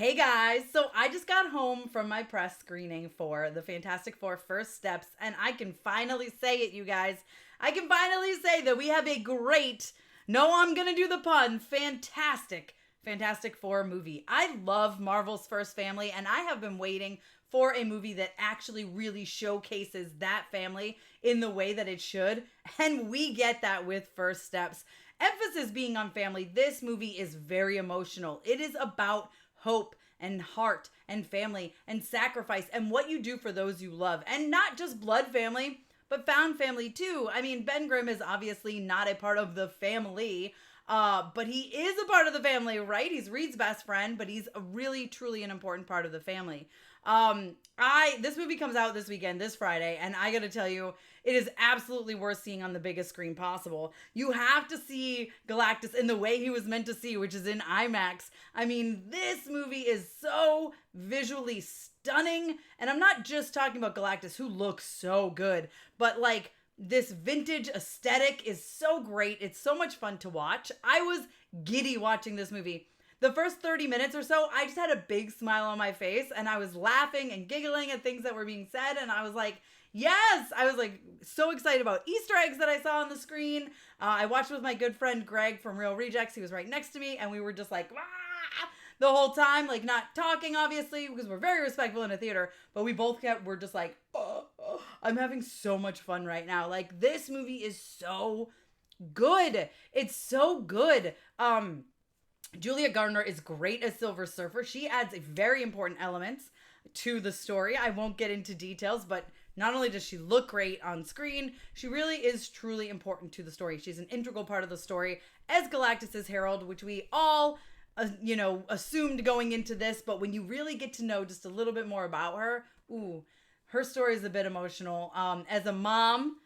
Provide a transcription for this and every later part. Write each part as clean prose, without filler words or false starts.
Hey guys, so I just got home from my press screening for the Fantastic Four First Steps, and I can finally say it, you guys. I can finally say that we have a great, no, I'm gonna do the pun, Fantastic Four movie. I love Marvel's First Family, and I have been waiting for a movie that actually really showcases that family in the way that it should, and we get that with First Steps. Emphasis being on family, this movie is very emotional. It is about hope and heart and family and sacrifice and what you do for those you love. And not just blood family, but found family too. I mean, Ben Grimm is obviously not a part of the family, but he is a part of the family, right? He's Reed's best friend, but he's a really, truly an important part of the family. This movie comes out this weekend, this Friday, and I gotta tell you, it is absolutely worth seeing on the biggest screen possible. You have to see Galactus in the way he was meant to see, which is in IMAX. I mean, this movie is so visually stunning, and I'm not just talking about Galactus, who looks so good, but like, this vintage aesthetic is so great. It's so much fun to watch. I was giddy watching this movie. The first 30 minutes or so, I just had a big smile on my face and I was laughing and giggling at things that were being said. And I was like, yes, I was like so excited about Easter eggs that I saw on the screen. I watched with my good friend Greg from Real Rejects. He was right next to me and we were just like, the whole time, like not talking obviously because we're very respectful in a theater, but we both were just like, I'm having so much fun right now. Like this movie is so good. It's so good. Julia Garner is great as Silver Surfer. She adds a very important elements to the story. I won't get into details, but not only does she look great on screen, she really is truly important to the story. She's an integral part of the story as Galactus's herald, which we all, assumed going into this. But when you really get to know just a little bit more about her, her story is a bit emotional. As a mom,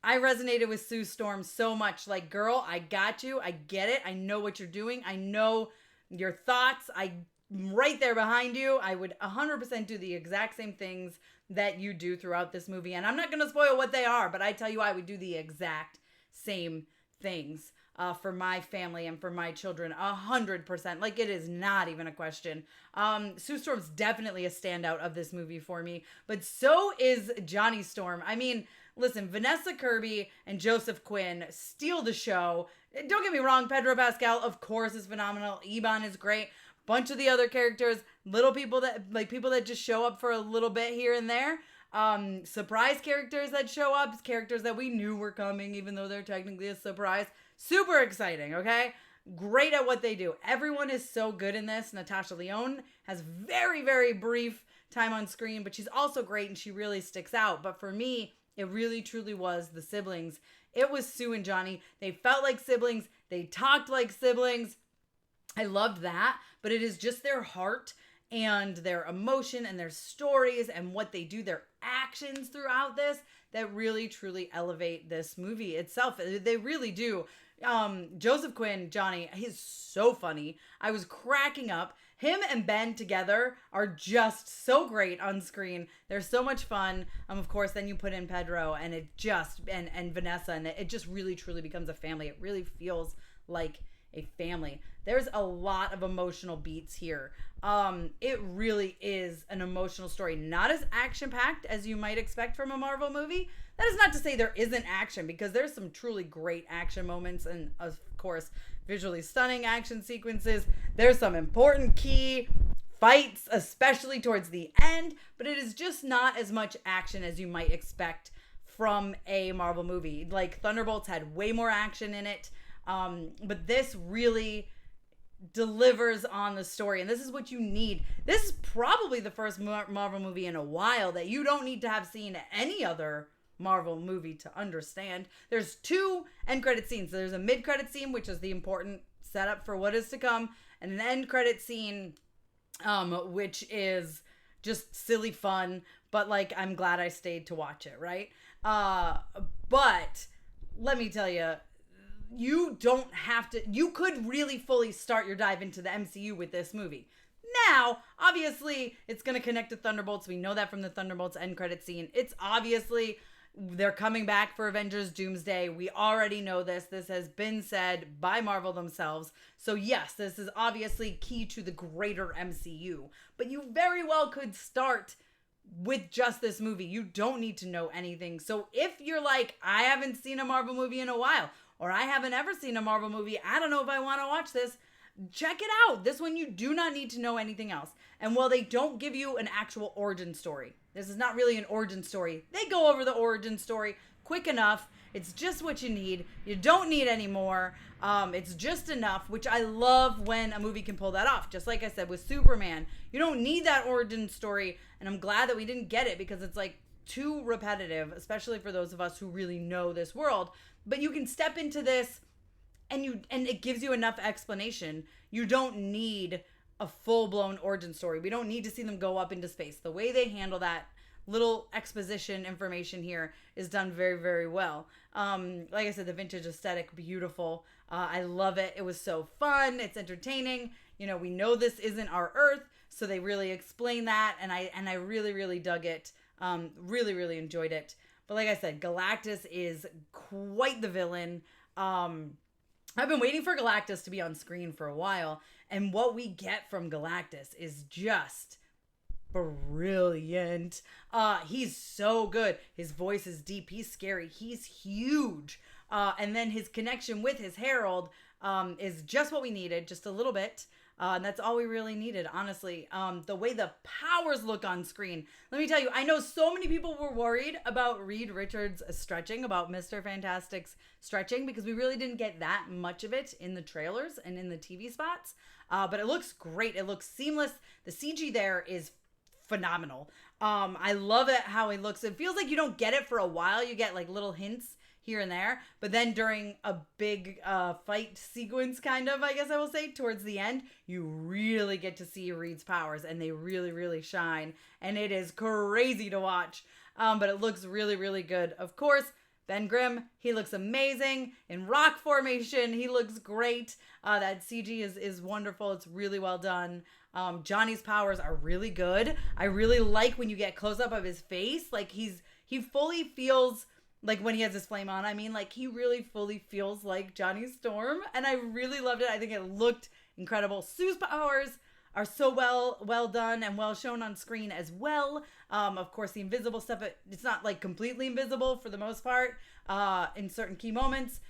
I resonated with Sue Storm so much. Like, girl, I got you. I get it. I know what you're doing. I know your thoughts. I'm right there behind you. I would 100% do the exact same things that you do throughout this movie. And I'm not going to spoil what they are, but I tell you, I would do the exact same things for my family and for my children. 100%. Like, it is not even a question. Sue Storm's definitely a standout of this movie for me, but so is Johnny Storm. I mean, listen, Vanessa Kirby and Joseph Quinn steal the show. Don't get me wrong, Pedro Pascal, of course, is phenomenal. Ebon is great. Bunch of the other characters, people that just show up for a little bit here and there. Surprise characters that show up, characters that we knew were coming, even though they're technically a surprise. Super exciting, okay? Great at what they do. Everyone is so good in this. Natasha Lyonne has very, very brief time on screen, but she's also great and she really sticks out. But for me, it really, truly was the siblings. It was Sue and Johnny. They felt like siblings. They talked like siblings. I loved that. But it is just their heart and their emotion and their stories and what they do, their actions throughout this, that really, truly elevate this movie itself. They really do. Joseph Quinn, Johnny, he's so funny. I was cracking up. Him and Ben together are just so great on screen. They're so much fun. Of course, then you put in Pedro and it just, and Vanessa, and it just really, truly becomes a family. It really feels like a family. There's a lot of emotional beats here. It really is an emotional story. Not as action-packed as you might expect from a Marvel movie. That is not to say there isn't action, because there's some truly great action moments and, of course, visually stunning action sequences. There's some important key fights, especially towards the end, but it is just not as much action as you might expect from a Marvel movie. Like, Thunderbolts had way more action in it, but this really delivers on the story, and this is what you need. This is probably the first Marvel movie in a while that you don't need to have seen any other Marvel movie to understand. There's 2 end credit scenes. There's a mid credit scene, which is the important setup for what is to come, and an end credit scene, which is just silly fun, but like, I'm glad I stayed to watch it, right? But let me tell you, you don't have to, you could really fully start your dive into the MCU with this movie. Now, obviously, it's going to connect to Thunderbolts. We know that from the Thunderbolts end credit scene. It's obviously, They're coming back for Avengers Doomsday. We already know this. This has been said by Marvel themselves. So yes, this is obviously key to the greater MCU. But you very well could start with just this movie. You don't need to know anything. So if you're like, I haven't seen a Marvel movie in a while, or I haven't ever seen a Marvel movie, I don't know if I want to watch this, check it out. This one you do not need to know anything else. And while they don't give you an actual origin story, this is not really an origin story. They go over the origin story quick enough. It's just what you need. You don't need any more. It's just enough, which I love when a movie can pull that off. Just like I said with Superman, you don't need that origin story. And I'm glad that we didn't get it because it's like too repetitive, especially for those of us who really know this world. But you can step into this and it gives you enough explanation. You don't need a full-blown origin story. We don't need to see them go up into space. The way they handle that little exposition information here is done very, very well. Like I said, the vintage aesthetic, beautiful. I love it. It was so fun. It's entertaining. You know, we know this isn't our Earth, so they really explain that, and I really, really dug it. Really, really enjoyed it. But like I said, Galactus is quite the villain. I've been waiting for Galactus to be on screen for a while, and what we get from Galactus is just brilliant. He's so good. His voice is deep. He's scary. He's huge. And then his connection with his Herald is just what we needed, just a little bit. And that's all we really needed, honestly. The way the powers look on screen. Let me tell you, I know so many people were worried about Reed Richards' stretching, about Mr. Fantastic's stretching, because we really didn't get that much of it in the trailers and in the TV spots. But it looks great. It looks seamless. The CG there is phenomenal. I love it how he looks. It feels like you don't get it for a while. You get like little hints here and there, but then during a big fight sequence, kind of, I guess I will say, towards the end, you really get to see Reed's powers, and they really, really shine, and it is crazy to watch, but it looks really, really good. Of course, Ben Grimm, he looks amazing. In rock formation, he looks great. That CG is wonderful. It's really well done. Johnny's powers are really good. I really like when you get close up of his face, like he fully feels like when he has his flame on, I mean, like he really fully feels like Johnny Storm, and I really loved it. I think it looked incredible. Sue's powers are so well done and well shown on screen as well. Of course, the invisible stuff, it's not like completely invisible for the most part. In certain key moments,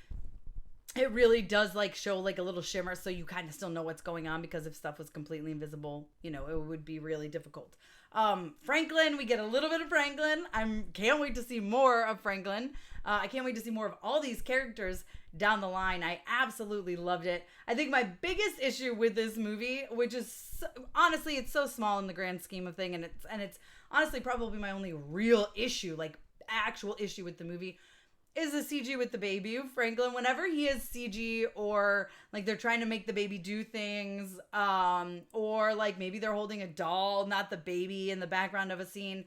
it really does like show like a little shimmer, so you kind of still know what's going on, because if stuff was completely invisible, you know, it would be really difficult. Franklin, we get a little bit of Franklin. Can't wait to see more of Franklin. I can't wait to see more of all these characters down the line. I absolutely loved it. I think my biggest issue with this movie, which is honestly, it's so small in the grand scheme of thing, and it's honestly probably my only real issue, like actual issue with the movie, is the CG with the baby. Franklin, whenever he is CG, or like they're trying to make the baby do things, or like maybe they're holding a doll, not the baby, in the background of a scene,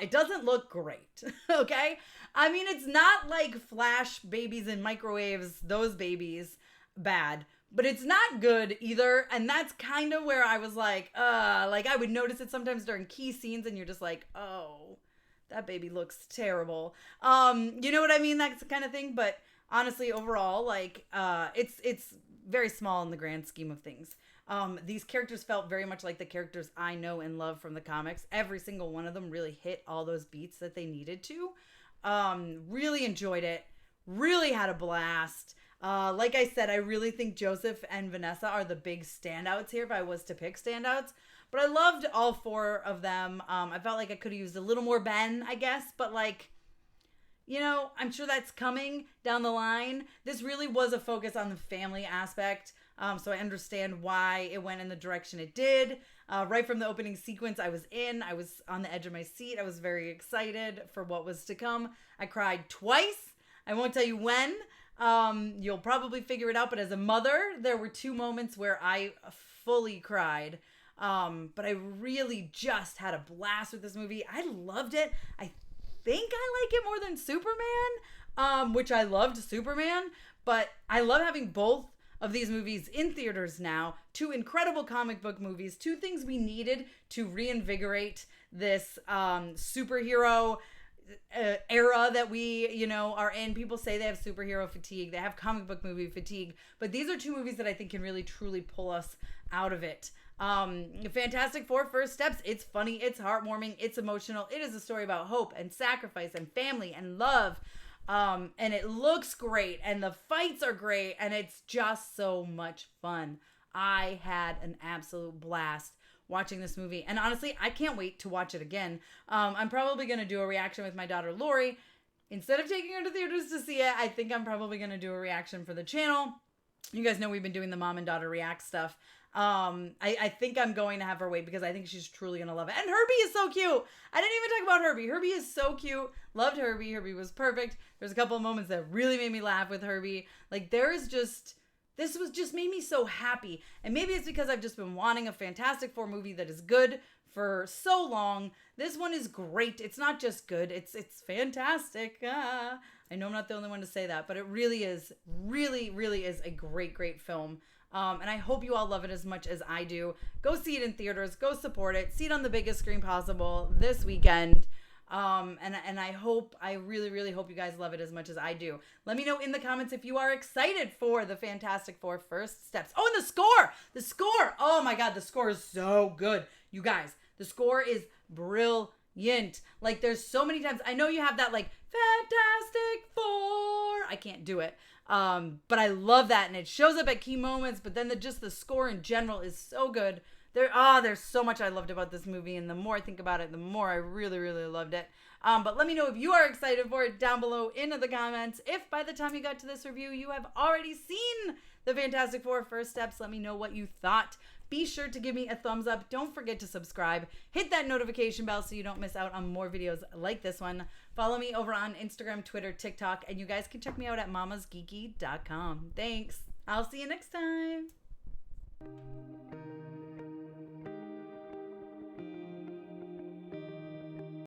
it doesn't look great. Okay? I mean, it's not like Flash babies in microwaves, those babies, bad, but it's not good either. And that's kind of where I was like I would notice it sometimes during key scenes, and you're just like, oh, that baby looks terrible. You know what I mean? That's the kind of thing. But honestly, overall, like, it's very small in the grand scheme of things. These characters felt very much like the characters I know and love from the comics. Every single one of them really hit all those beats that they needed to. Really enjoyed it. Really had a blast. Like I said, I really think Joseph and Vanessa are the big standouts here, if I was to pick standouts. But I loved all four of them. I felt like I could have used a little more Ben, I guess. But like, you know, I'm sure that's coming down the line. This really was a focus on the family aspect. So I understand why it went in the direction it did. Right from the opening sequence, I was on the edge of my seat. I was very excited for what was to come. I cried twice. I won't tell you when. You'll probably figure it out. But as a mother, there were 2 moments where I fully cried. But I really just had a blast with this movie. I loved it. I think I like it more than Superman, which I loved Superman, but I love having both of these movies in theaters now. 2 incredible comic book movies, 2 things we needed to reinvigorate this superhero era that we, are in. People say they have superhero fatigue, they have comic book movie fatigue, but these are two movies that I think can really truly pull us out of it. Fantastic Four First Steps. It's funny, it's heartwarming, it's emotional. It is a story about hope and sacrifice and family and love. And it looks great, and the fights are great, and it's just so much fun. I had an absolute blast watching this movie, and honestly, I can't wait to watch it again. I'm probably going to do a reaction with my daughter Lori. Instead of taking her to theaters to see it, I think I'm probably going to do a reaction for the channel. You guys know we've been doing the mom and daughter react stuff. I think I'm going to have her wait because I think she's truly going to love it. And Herbie is so cute. I didn't even talk about Herbie. Herbie is so cute. Loved Herbie. Herbie was perfect. There's a couple of moments that really made me laugh with Herbie. Like, this was just made me so happy. And maybe it's because I've just been wanting a Fantastic Four movie that is good for so long. This one is great. It's not just good. It's fantastic. I know I'm not the only one to say that, but it really is a great, great film. And I hope you all love it as much as I do. Go see it in theaters. Go support it. See it on the biggest screen possible this weekend. And I really hope you guys love it as much as I do. Let me know in the comments if you are excited for the Fantastic Four First Steps. Oh, and the score. Oh my God, the score is so good. You guys, the score is brilliant. Like, there's so many times, I know you have that like Fantastic Four. I can't do it. But I love that, and it shows up at key moments, but then the score in general is so good. There's so much I loved about this movie, and the more I think about it, the more I really loved it. But let me know if you are excited for it down below in the comments. If by the time you got to this review, you have already seen the Fantastic Four First Steps, let me know what you thought. Be sure to give me a thumbs up. Don't forget to subscribe. Hit that notification bell so you don't miss out on more videos like this one. Follow me over on Instagram, Twitter, TikTok, and you guys can check me out at mamasgeeky.com. Thanks. I'll see you next time.